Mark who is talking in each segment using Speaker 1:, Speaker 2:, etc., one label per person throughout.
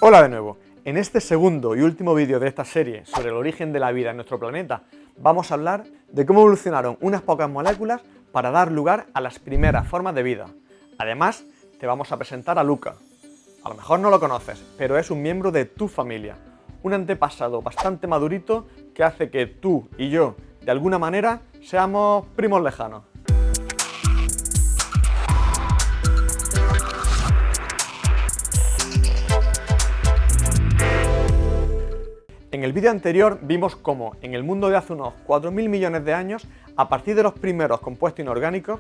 Speaker 1: Hola de nuevo. En este segundo y último vídeo de esta serie sobre el origen de la vida en nuestro planeta, vamos a hablar de cómo evolucionaron unas pocas moléculas para dar lugar a las primeras formas de vida. Además, te vamos a presentar a Luca. A lo mejor no lo conoces, pero es un miembro de tu familia, un antepasado bastante madurito que hace que tú y yo, de alguna manera, seamos primos lejanos. En el vídeo anterior vimos cómo en el mundo de hace unos 4.000 millones de años, a partir de los primeros compuestos inorgánicos,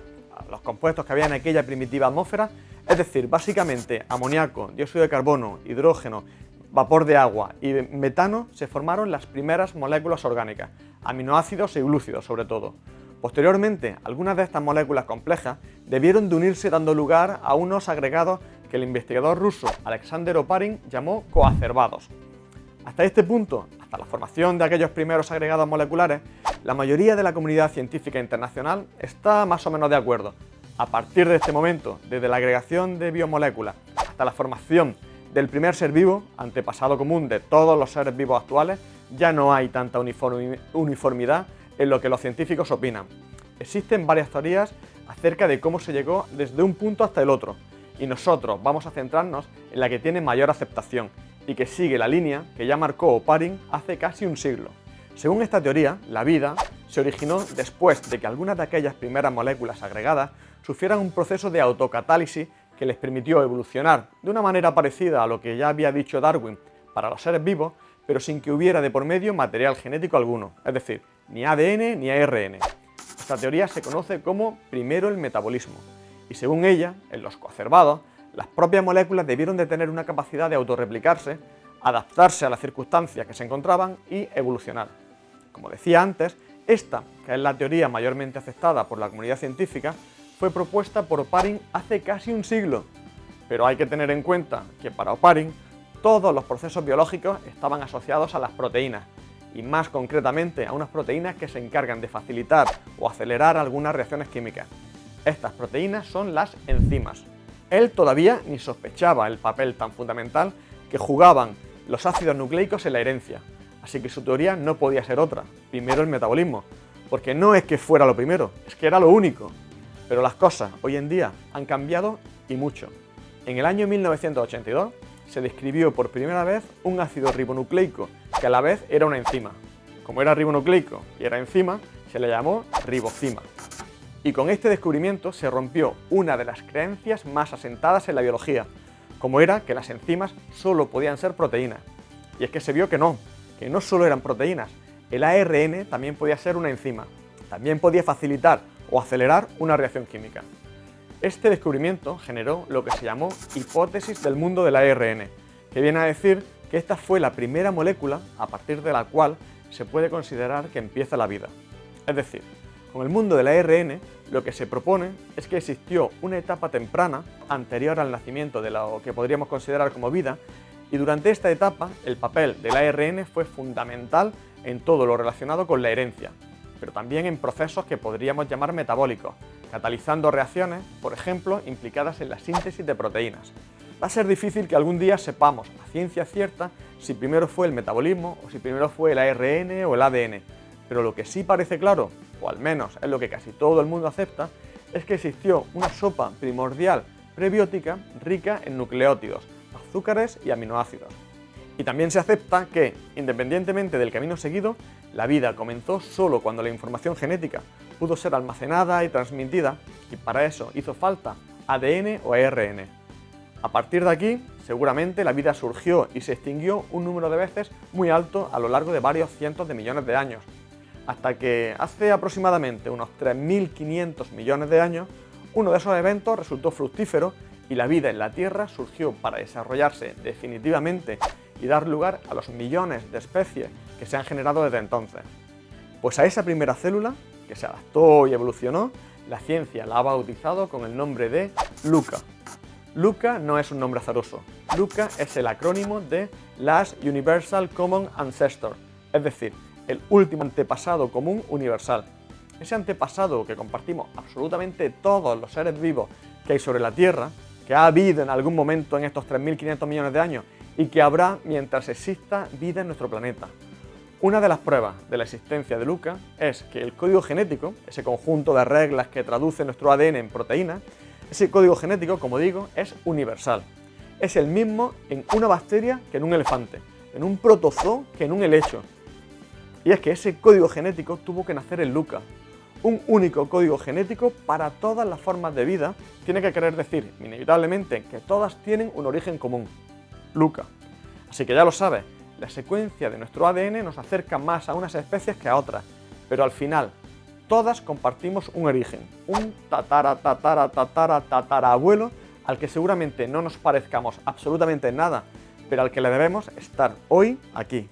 Speaker 1: los compuestos que había en aquella primitiva atmósfera, es decir, básicamente amoníaco, dióxido de carbono, hidrógeno, vapor de agua y metano, se formaron las primeras moléculas orgánicas, aminoácidos y glúcidos sobre todo. Posteriormente, algunas de estas moléculas complejas debieron de unirse dando lugar a unos agregados que el investigador ruso Alexander Oparin llamó coacervados. Hasta este punto, hasta la formación de aquellos primeros agregados moleculares, la mayoría de la comunidad científica internacional está más o menos de acuerdo. A partir de este momento, desde la agregación de biomoléculas hasta la formación del primer ser vivo, antepasado común de todos los seres vivos actuales, ya no hay tanta uniformidad en lo que los científicos opinan. Existen varias teorías acerca de cómo se llegó desde un punto hasta el otro, y nosotros vamos a centrarnos en la que tiene mayor aceptación, y que sigue la línea que ya marcó Oparin hace casi un siglo. Según esta teoría, la vida se originó después de que algunas de aquellas primeras moléculas agregadas sufrieran un proceso de autocatálisis que les permitió evolucionar de una manera parecida a lo que ya había dicho Darwin para los seres vivos, pero sin que hubiera de por medio material genético alguno, es decir, ni ADN ni ARN. Esta teoría se conoce como primero el metabolismo, y según ella, en los coacervados, las propias moléculas debieron de tener una capacidad de autorreplicarse, adaptarse a las circunstancias que se encontraban y evolucionar. Como decía antes, esta, que es la teoría mayormente aceptada por la comunidad científica, fue propuesta por Oparin hace casi un siglo. Pero hay que tener en cuenta que para Oparin todos los procesos biológicos estaban asociados a las proteínas, y más concretamente a unas proteínas que se encargan de facilitar o acelerar algunas reacciones químicas. Estas proteínas son las enzimas. Él todavía ni sospechaba el papel tan fundamental que jugaban los ácidos nucleicos en la herencia, así que su teoría no podía ser otra, primero el metabolismo, porque no es que fuera lo primero, es que era lo único. Pero las cosas hoy en día han cambiado y mucho. En el año 1982 se describió por primera vez un ácido ribonucleico que a la vez era una enzima. Como era ribonucleico y era enzima, se le llamó ribosima. Y con este descubrimiento se rompió una de las creencias más asentadas en la biología, como era que las enzimas solo podían ser proteínas. Y es que se vio que no solo eran proteínas, el ARN también podía ser una enzima, también podía facilitar o acelerar una reacción química. Este descubrimiento generó lo que se llamó hipótesis del mundo del ARN, que viene a decir que esta fue la primera molécula a partir de la cual se puede considerar que empieza la vida. Es decir, con el mundo del ARN, lo que se propone es que existió una etapa temprana, anterior al nacimiento de lo que podríamos considerar como vida, y durante esta etapa el papel del ARN fue fundamental en todo lo relacionado con la herencia, pero también en procesos que podríamos llamar metabólicos, catalizando reacciones, por ejemplo, implicadas en la síntesis de proteínas. Va a ser difícil que algún día sepamos a ciencia cierta si primero fue el metabolismo o si primero fue el ARN o el ADN, pero lo que sí parece claro, o al menos es lo que casi todo el mundo acepta, es que existió una sopa primordial prebiótica rica en nucleótidos, azúcares y aminoácidos. Y también se acepta que, independientemente del camino seguido, la vida comenzó solo cuando la información genética pudo ser almacenada y transmitida, y para eso hizo falta ADN o ARN. A partir de aquí, seguramente la vida surgió y se extinguió un número de veces muy alto a lo largo de varios cientos de millones de años, hasta que hace aproximadamente unos 3.500 millones de años, uno de esos eventos resultó fructífero y la vida en la Tierra surgió para desarrollarse definitivamente y dar lugar a los millones de especies que se han generado desde entonces. Pues a esa primera célula, que se adaptó y evolucionó, la ciencia la ha bautizado con el nombre de Luca. Luca no es un nombre azaroso, Luca es el acrónimo de Last Universal Common Ancestor, es decir, el último antepasado común universal. Ese antepasado que compartimos absolutamente todos los seres vivos que hay sobre la Tierra, que ha habido en algún momento en estos 3.500 millones de años y que habrá mientras exista vida en nuestro planeta. Una de las pruebas de la existencia de Luca es que el código genético, ese conjunto de reglas que traduce nuestro ADN en proteínas, ese código genético, como digo, es universal. Es el mismo en una bacteria que en un elefante, en un protozoo que en un helecho. Y es que ese código genético tuvo que nacer en Luca. Un único código genético para todas las formas de vida tiene que querer decir, inevitablemente, que todas tienen un origen común, Luca. Así que ya lo sabes, la secuencia de nuestro ADN nos acerca más a unas especies que a otras, pero al final, todas compartimos un origen, un tatarabuelo al que seguramente no nos parezcamos absolutamente nada, pero al que le debemos estar hoy aquí.